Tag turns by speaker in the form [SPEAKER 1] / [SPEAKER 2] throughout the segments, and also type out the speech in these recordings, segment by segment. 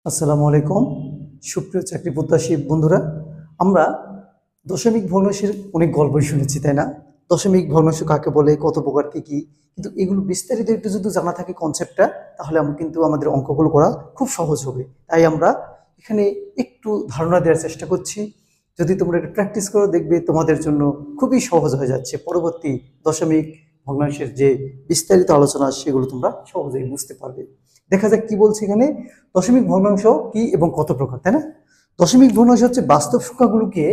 [SPEAKER 1] আসসালামু আলাইকুম সুপ্রিয় চাকরি প্রত্যাশী বন্ধুরা। আমরা দশমিক ভগ্নাংশের অনেক গল্পই শুনেছি, তাই না? দশমিক ভগ্নাংশ কাকে বলে, কত প্রকার, কি কি, কিন্তু এগুলো বিস্তারিত একটু যদি জানা থাকে কনসেপ্টটা, তাহলে আমরা কিন্তু আমাদের অঙ্কগুলো করা খুব সহজ হবে। তাই আমরা এখানে একটু ধারণা দেওয়ার চেষ্টা করছি। যদি তোমরা এটা প্র্যাকটিস করো, দেখবে তোমাদের জন্য খুবই সহজ হয়ে যাচ্ছে। পরবর্তী দশমিক ভগ্নাংশের যে বিস্তারিত আলোচনা, সেগুলো তোমরা সহজেই বুঝতে পারবে। দেখা যাক কি বলছে এখানে। দশমিক ভগ্নাংশ কি এবং কত প্রকার, তাই না? দশমিক ভগ্নাংশ হচ্ছে বাস্তব সংখ্যাগুলোকে,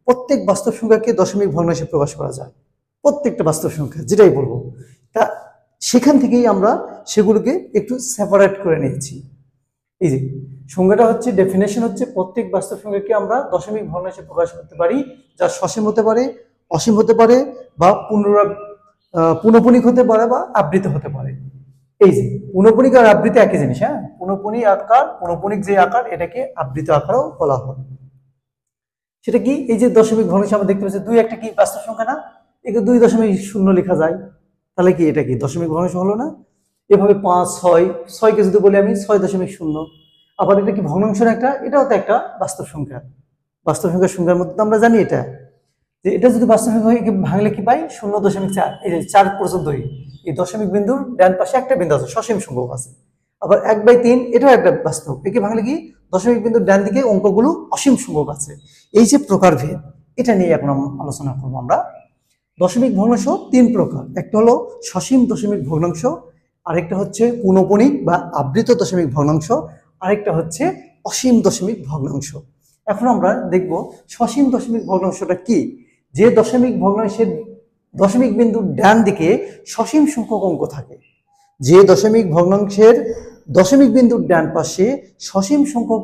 [SPEAKER 1] প্রত্যেক বাস্তব সংখ্যাকে দশমিক ভগ্নাংশে প্রকাশ করা যায়। প্রত্যেকটা বাস্তব সংখ্যা যেটাই বলবো, তা সেখান থেকেই আমরা সেগুলোকে একটু সেপারেট করে নিয়েছি। এই যে সংজ্ঞাটা হচ্ছে, ডেফিনেশন হচ্ছে, প্রত্যেক বাস্তব সংখ্যাকে আমরা দশমিক ভগ্নাংশে প্রকাশ করতে পারি, যা সসীম হতে পারে, অসীম হতে পারে, বা পুনঃপুনিক হতে পারে, বা আবৃত হতে পারে। এই যে পুনঃপুনিক আর আবৃত একই জিনিস। হ্যাঁ, পুনঃপুনিক যে আকার, এটাকে আবৃত আকারও বলা হয়। সেটা কি? এই যে দশমিক ভগ্নাংশ আমরা দেখতে পাচ্ছি, দুই একটা কি বাস্তব সংখ্যা না? একে 2.0 লেখা যায়, তাহলে কি এটা কি দশমিক ভগ্নাংশ হলো না? এভাবে 5, 6, 6কে যদি বলি আমি 6.0, আবার এটা কি ভগ্নাংশ না একটা? এটাও তো একটা বাস্তব সংখ্যা। বাস্তব সংখ্যার মধ্যে তো আমরা জানি এটা, যে এটা যদি বাস্তব সংখ্যা হয়, ভাঙলে কি পাই? 0.4। এই যে 4 পর্যন্তই, এই দশমিক বিন্দুর ডান পাশে একটা বিন্দু আছে, সসীম সংখ্যক আছে। আবার 1/3, এটাও একটা বাস্তব। একে ভাঙলে কি? দশমিক বিন্দুর ডান দিকে অঙ্কগুলো অসীম সংখ্যক আছে। এই যে প্রকারভেদ, এটা নিয়ে এখন আলোচনা করবো আমরা। দশমিক ভগ্নাংশ 3 প্রকার। একটা হলো সসীম দশমিক ভগ্নাংশ, আরেকটা হচ্ছে পুনঃপুনিক বা আবৃত দশমিক ভগ্নাংশ, আরেকটা হচ্ছে অসীম দশমিক ভগ্নাংশ। এখন আমরা দেখব সসীম দশমিক ভগ্নাংশটা কি। যে দশমিক ভগ্নাংশের দশমিক বিন্দুর ডান দিকে সসীম সংখ্যক অঙ্ক থাকে, যে দশমিক ভগ্নাংশের দশমিক বিন্দুর ডান পাশে সসীম সংখ্যক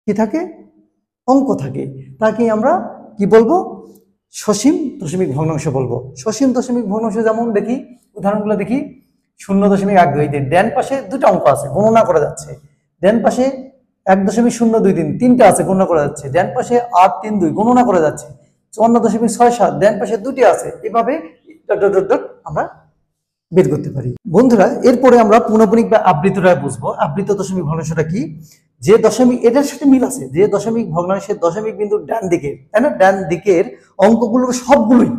[SPEAKER 1] কি থাকে? অঙ্ক থাকে, তাকে আমরা কি বলবো? সসীম দশমিক ভগ্নাংশ বলবো। সসীম দশমিক ভগ্নাংশ যেমন দেখি, উদাহরণগুলো দেখি। 0.12, ডান পাশে দুটো অঙ্ক আছে, গণনা করা যাচ্ছে। ডান পাশে 1.023, তিনটা আছে, গণনা করা যাচ্ছে। ডান পাশে 832, গণনা করা যাচ্ছে। 54.67, ডান পাশে দুটি আছে। এভাবে আমরা বের করতে পারি। বন্ধুরা, এরপরে আমরা পুনঃপুনিক বা আবৃতটা বুঝবো। আবৃত দশমিক ভগ্নাংশটা কি? যে দশমিক, এটার সাথে মিল আছে, যে দশমিক ভগ্নাংশের দশমিক বিন্দুর ডান দিকের, তাই না, ডান দিকের অঙ্কগুলোর সবগুলোই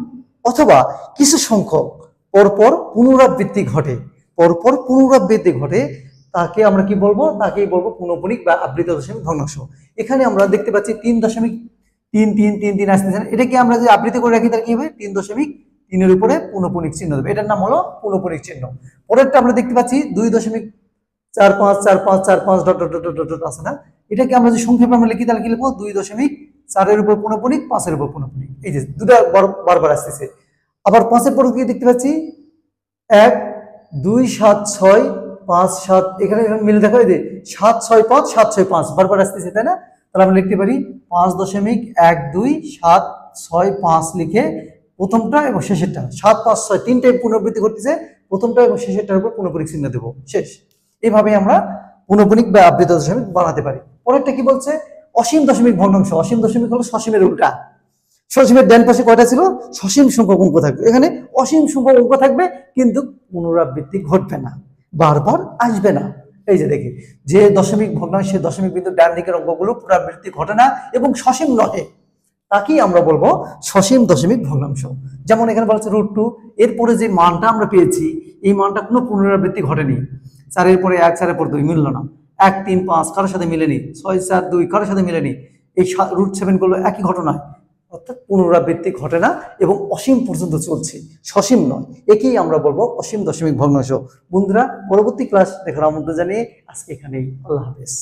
[SPEAKER 1] অথবা কিছু সংখ্যক পরপর পুনরাবৃত্তি ঘটে, তাকে আমরা কি বলবো? তাকেই বলবো পুনঃপুনিক বা আবৃত দশমিক ভগ্নাংশ। এখানে আমরা দেখতে পাচ্ছি 3.33333 আসতেছে। এটাকে আমরা যদি আবৃত করে রাখি, তাহলে কি হবে? 3.3-এর উপরে পুনঃপুনিক চিহ্ন দেবে, এটার নাম হলো পুনঃপুনিক চিহ্ন। পরেরটা আমরা দেখতে পাচ্ছি 2.454545 ডট ডট ডট ডট আছে না? এটাকে আমরা যদি সংক্ষেপে আমরা লিখি, তাহলে কি লিখবো? 2.4-এর উপর পুনঃপুনিক, 5-এর উপর পুনঃপুনিক। এই যে দুটা বারবার আসতেছে। আবার 5-এর পর কি দেখতে পাচ্ছি? 1 2 7 6 5 7, এখানে মিলে দেখো, এই যে 7 6 5 7 6 5 বারবার আসতেছে, তাই না? তাহলে আমরা লিখতে পারি 5.12765 লিখে প্রথমটা এবং শেষেরটা, 7 5 6 তিনটাই পুনরাবৃত্তি করতেছে, প্রথমটা এবং শেষেরটার উপর পুনঃপুনিক চিহ্ন দেবো, শেষ। এইভাবে আমরা পুনঃপুনিক বা আবৃত দশমিক বানাতে পারি। পরেরটা কি বলছে? অসীম দশমিক ভগ্নাংশ। অসীম দশমিক হলো সসীমের উল্টা। সসীমের ডান পাশে কয়টা ছিল? সসীম সংখ্যক অঙ্ক থাকবে। এখানে অসীম সংখ্যক অঙ্ক থাকবে, কিন্তু পুনরাবৃত্তি ঘটবে না, বারবার আসবে না। এই যে দেখি, যে দশমিক ভগ্নাংশের দশমিক বিন্দু ডান দিকের অঙ্কগুলো পুনরাবৃত্তি ঘটে না এবং সসীম নহে, তাকেই আমরা বলবো সসীম দশমিক ভগ্নাংশ। যেমন এখানে বলা হচ্ছে √2, এরপরে যে মানটা আমরা পেয়েছি, এই মানটা কোনো পুনরাবৃত্তি ঘটেনি। 4-এর পরে 1, 4-এর পর 2 মিলল না। 1 3 5 কারোর সাথে মিলেনি। 6 4 2 কারোর সাথে মিলেনি। এই √7 গুলো একই ঘটনা, অর্থাৎ পুনরাবৃত্তি ঘটে না এবং অসীম পর্যন্ত চলছে, সসীম নয়। একেই আমরা বলবো অসীম দশমিক ভগ্নাংশ। বন্ধুরা, পরবর্তী ক্লাস দেখার আমন্ত্রণ জানিয়ে আজকে এখানেই, আল্লাহ হাফেজ।